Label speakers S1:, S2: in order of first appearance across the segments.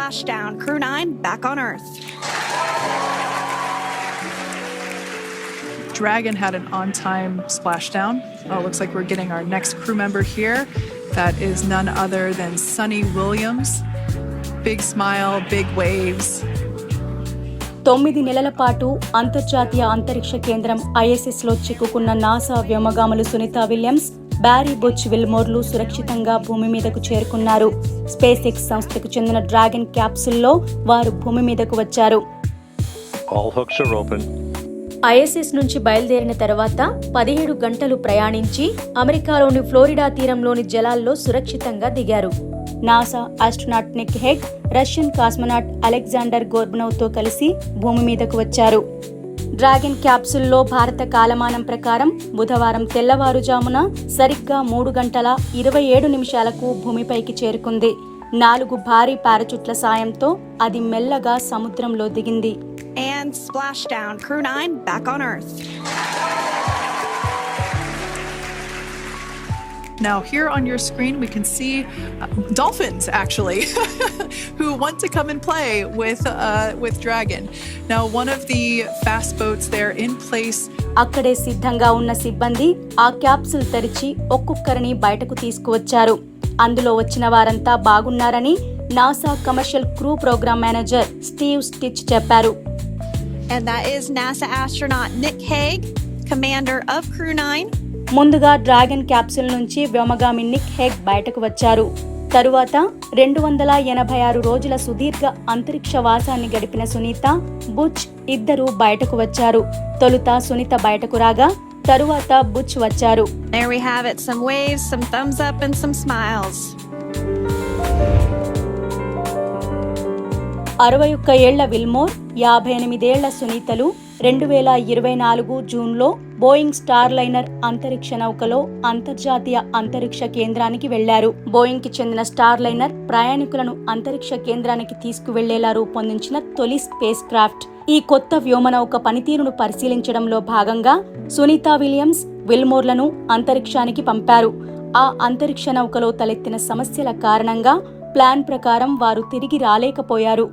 S1: Splashdown, Crew 9 back on Earth.
S2: Dragon had an on-time splashdown. Looks like we're getting our next crew member here. That is none other than Sunny Williams. Big smile, big waves.
S3: 9 నెలల పాటు అంతర్జాతీయ అంతరిక్ష కేంద్రం ISSలో చిక్కుకున్న NASA వ్యోమగాములు Sunita Williams, Barry Butch విల్మోర్లు సురక్షితంగా భూమి మీదకు చేరుకున్నారు. స్పేస్ ఎక్స్ సంస్థకు చెందిన డ్రాగన్ క్యాప్సుల్లో వారు భూమి మీదకు వచ్చారు.
S4: All hooks are open.
S3: ISS నుంచి బయలుదేరిన తర్వాత 17 గంటలు ప్రయాణించి అమెరికాలోని ఫ్లోరిడా తీరంలోని జలాల్లో సురక్షితంగా దిగారు. NASA astronaut Nick Hague, Russian cosmonaut Alexander గోర్బనోవ్తో కలిసి భూమి మీదకు వచ్చారు. డ్రాగన్ క్యాప్సుల్లో భారత కాలమానం ప్రకారం బుధవారం తెల్లవారుజామున సరిగ్గా 3 గంటల 27 నిమిషాలకు భూమిపైకి చేరుకుంది. 4 భారీ పారాచూట్ల సాయంతో అది మెల్లగా సముద్రంలో దిగింది.
S1: And Splashdown, Crew 9 back on Earth.
S2: Now here on your screen we can see dolphins actually who want to come and play with Dragon. Now one of the fast boats there in place.
S3: అక్కడే సిద్ధంగా ఉన్న సిబ్బంది ఆ capsule తెరిచి ఒక్కొక్కరిని బయటకు తీసుకువచ్చారు. అందులో వచ్చిన వారంతా బాగున్నారని NASA commercial crew program manager Steve Stich చెప్పారు.
S1: And that is NASA astronaut Nick Hague, commander of Crew 9.
S3: ముందుగా డ్రాగన్ క్యాప్సుల్ నుంచి వ్యోమగామి నిక్ హెగ్ బయటకు వచ్చారు. తరువాత 286 రోజుల సుదీర్ఘ అంతరిక్ష వాసాన్ని గడిపిన సునీత, బుచ్ ఇద్దరూ బయటకు వచ్చారు. తొలుత సునీత బయటకు రాగా తరువాత బుచ్ వచ్చారు.
S1: There we have it, some waves, some thumbs up and some smiles.
S3: 61 ఏళ్ల విల్మోర్, 58 ఏళ్ల సునీతలు 2024 జూన్లో బోయింగ్ స్టార్ లైనర్ అంతరిక్ష నౌకలో అంతర్జాతీయ అంతరిక్ష కేంద్రానికి వెళ్లారు. బోయింగ్ కి చెందిన స్టార్ లైనర్ ప్రయాణికులను అంతరిక్ష కేంద్రానికి తీసుకువెళ్లేలా రూపొందించిన తొలి స్పేస్ క్రాఫ్ట్. ఈ కొత్త వ్యోమనౌక పనితీరును పరిశీలించడంలో భాగంగా సునీత విలియమ్స్, విల్మోర్లను అంతరిక్షానికి పంపారు. ఆ అంతరిక్ష నౌకలో తలెత్తిన సమస్యల కారణంగా ప్లాన్ ప్రకారం వారు తిరిగి రాలేకపోయారు.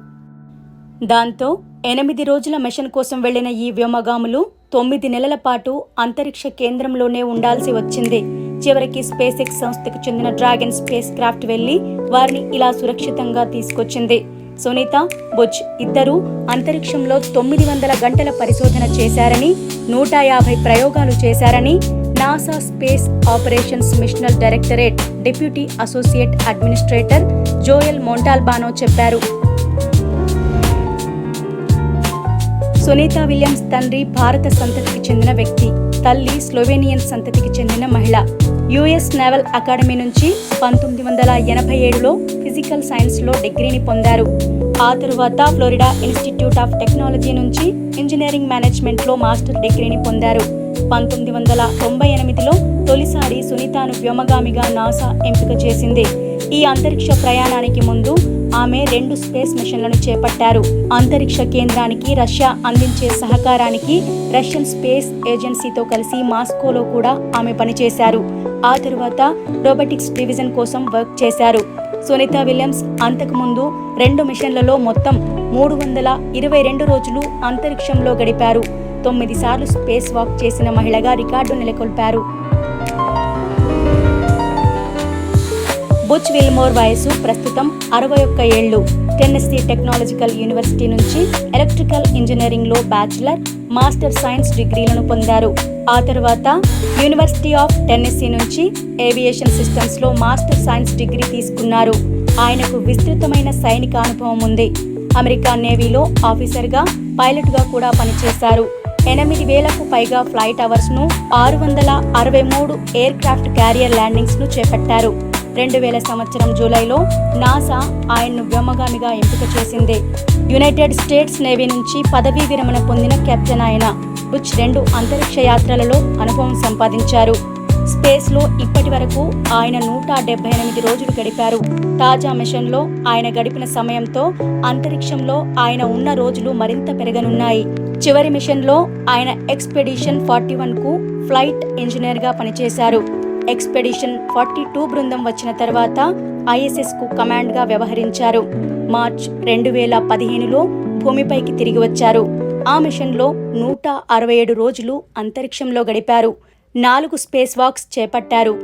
S3: దాంతో 8 రోజుల మిషన్ కోసం వెళ్లిన ఈ వ్యోమగాములు 9 నెలల పాటు అంతరిక్ష కేంద్రంలోనే ఉండాల్సి వచ్చింది. చివరికి స్పేస్ ఎక్స్ సంస్థకు చెందిన డ్రాగన్ స్పేస్ క్రాఫ్ట్ వెళ్లి వారిని ఇలా సురక్షితంగా తీసుకొచ్చింది. సునీత, బుచ్ ఇద్దరూ అంతరిక్షంలో 900 గంటల పరిశోధన చేశారని, 150 ప్రయోగాలు చేశారని NASA space operations mission directorate deputy associate administrator Joel Montalbano చెప్పారు. సునీత విలియమ్స్ తండ్రి భారత సంతతికి చెందిన వ్యక్తి, తల్లి స్లోవేనియన్ సంతతికి చెందిన మహిళ. US నేవల్ అకాడమీ నుంచి 1987లో ఫిజికల్ సైన్స్లో డిగ్రీని పొందారు. ఆ తరువాత ఫ్లోరిడా ఇన్స్టిట్యూట్ ఆఫ్ టెక్నాలజీ నుంచి ఇంజనీరింగ్ మేనేజ్మెంట్లో మాస్టర్ డిగ్రీని పొందారు. 1998లో తొలిసారి సునీతను వ్యోమగామిగా నాసా ఎంపిక చేసింది. ఈ అంతరిక్ష ప్రయాణానికి ముందు ఆమె 2 స్పేస్ మిషన్లను చేపట్టారు. అంతరిక్ష కేంద్రానికి రష్యా అందించే సహకారానికి రష్యన్ స్పేస్ ఏజెన్సీతో కలిసి మాస్కోలో కూడా ఆమె పనిచేశారు. ఆ తరువాత రోబోటిక్స్ డివిజన్ కోసం వర్క్ చేశారు. సునీత విలియమ్స్ అంతకుముందు 2 మిషన్లలో మొత్తం 322 రోజులు అంతరిక్షంలో గడిపారు. 9 సార్లు స్పేస్ వాక్ చేసిన మహిళగా రికార్డు నెలకొల్పారు. బుచ్ విల్మోర్ వయసు ప్రస్తుతం 61 ఏళ్లు. టెన్నెస్సీ టెక్నాలజికల్ యూనివర్సిటీ నుంచి ఎలక్ట్రికల్ ఇంజనీరింగ్లో బ్యాచిలర్, మాస్టర్ సైన్స్ డిగ్రీలను పొందారు. ఆ తర్వాత యూనివర్సిటీ ఆఫ్ టెన్నెస్సీ నుంచి ఏవియేషన్ సిస్టమ్స్లో మాస్టర్ సైన్స్ డిగ్రీ తీసుకున్నారు. ఆయనకు విస్తృతమైన సైనిక అనుభవం ఉంది. అమెరికా నేవీలో ఆఫీసర్గా, పైలట్గా కూడా పనిచేశారు. 8,000కు పైగా ఫ్లైట్ అవర్స్ను, 663 ఎయిర్ క్రాఫ్ట్ క్యారియర్ ల్యాండింగ్స్ను చేపట్టారు. 2000 సంవత్సరం జూలైలో నాసా ఆయన్ను వ్యోమగామిగా ఎంపిక చేసింది. యునైటెడ్ స్టేట్స్ నేవీ నుంచి పదవీ విరమణ పొందిన కెప్టెన్ ఆయన. బుచ్ 2 అంతరిక్ష యాత్రలలో అనుభవం సంపాదించారు. స్పేస్లో ఇప్పటి వరకు ఆయన 178 రోజులు గడిపారు. తాజా మిషన్లో ఆయన గడిపిన సమయంతో అంతరిక్షంలో ఆయన ఉన్న రోజులు మరింత పెరగనున్నాయి. చివరి మిషన్లో ఆయన ఎక్స్పెడిషన్ 41కు ఫ్లైట్ ఇంజనీర్గా పనిచేశారు. ఎక్స్పెడిషన్ 42 బృందం వచ్చిన తర్వాత ISSకు కమాండ్గా వ్యవహరించారు. మార్చ్ 2015లో భూమిపైకి తిరిగి వచ్చారు. ఆ మిషన్లో 167 రోజులు అంతరిక్షంలో గడిపారు. 4 స్పేస్ వాక్స్ చేపట్టారు.